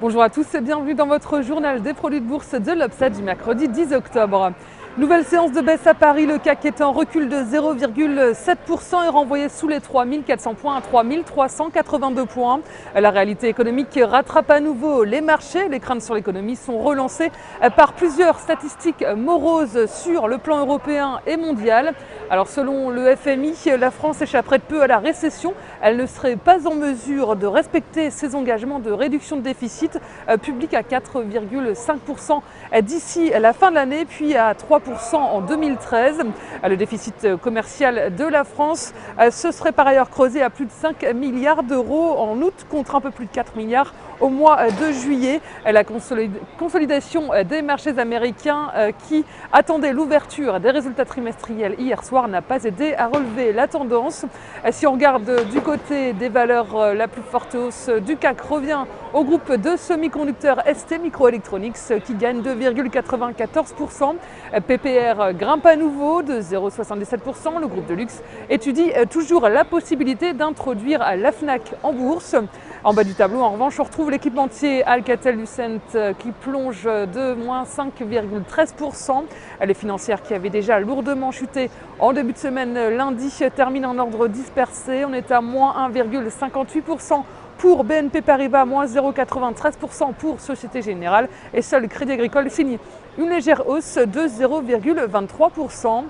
Bonjour à tous et bienvenue dans votre journal des produits de bourse de l'Upside du mercredi 10 octobre. Nouvelle séance de baisse à Paris, le CAC est en recul de 0,7% et renvoyé sous les 3400 points à 3382 points. La réalité économique rattrape à nouveau les marchés. Les craintes sur l'économie sont relancées par plusieurs statistiques moroses sur le plan européen et mondial. Alors selon le FMI, la France échapperait de peu à la récession. Elle ne serait pas en mesure de respecter ses engagements de réduction de déficit public à 4,5% d'ici la fin de l'année, puis à 3% en 2013. Le déficit commercial de la France se serait par ailleurs creusé à plus de 5 milliards d'euros en août contre un peu plus de 4 milliards au mois de juillet. La consolidation des marchés américains qui attendaient l'ouverture des résultats trimestriels hier soir n'a pas aidé à relever la tendance. Si on regarde du côté des valeurs, la plus forte hausse du CAC revient au groupe de semi-conducteurs ST Microelectronics qui gagne 2,94%. PPR grimpe à nouveau de 0,77%. Le groupe de luxe étudie toujours la possibilité d'introduire la Fnac en bourse. En bas du tableau, en revanche, on retrouve l'équipementier Alcatel-Lucent qui plonge de moins 5,13%. Les financières qui avaient déjà lourdement chuté en début de semaine lundi terminent en ordre dispersé. On est à moins 1,58% pour BNP Paribas, moins 0,93% pour Société Générale et seul Crédit Agricole signe une légère hausse de 0,23%.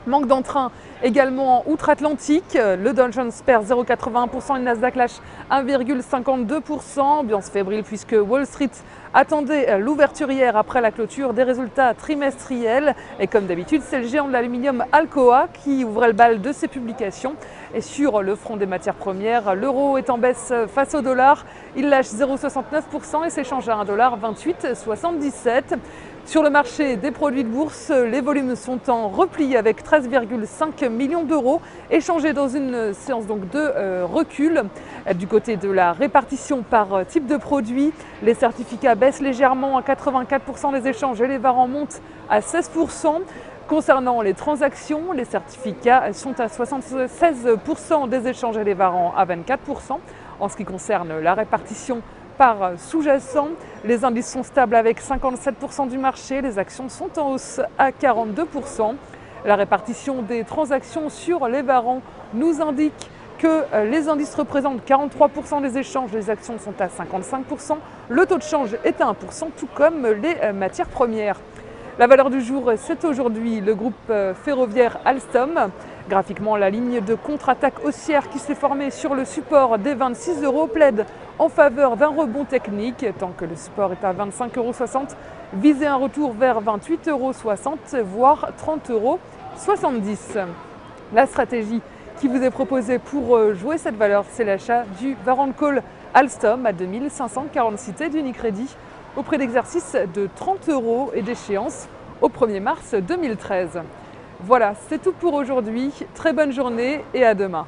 Manque d'entrain également outre-Atlantique. Le Dow Jones perd 0,81% et le Nasdaq lâche 1,52%. Ambiance fébrile puisque Wall Street attendait l'ouverture hier après la clôture des résultats trimestriels. Et comme d'habitude, c'est le géant de l'aluminium Alcoa qui ouvrait le bal de ses publications. Et sur le front des matières premières, l'euro est en baisse face au dollar. Il lâche 0,69% et s'échange à 1,2877 $. Sur le marché des produits de bourse, les volumes sont en repli avec 13,5 millions d'euros échangés dans une séance donc de recul. Du côté de la répartition par type de produit, les certificats baissent légèrement à 84% des échanges et les varants montent à 16%. Concernant les transactions, les certificats sont à 76% des échanges et les varants à 24%. En ce qui concerne la répartition par sous-jacent, les indices sont stables avec 57% du marché, les actions sont en hausse à 42%. La répartition des transactions sur les varants nous indique que les indices représentent 43% des échanges, les actions sont à 55%, le taux de change est à 1%, tout comme les matières premières. La valeur du jour, c'est aujourd'hui le groupe ferroviaire Alstom. Graphiquement, la ligne de contre-attaque haussière qui s'est formée sur le support des 26 € plaide en faveur d'un rebond technique. Tant que le support est à 25,60 €, visez un retour vers 28,60 €, voire 30,70 €. La stratégie qui vous est proposée pour jouer cette valeur, c'est l'achat du Warrant Call Alstom à 2546 T d'Unicredit au prix d'exercice de 30 € et d'échéance au 1er mars 2013. Voilà, c'est tout pour aujourd'hui. Très bonne journée et à demain.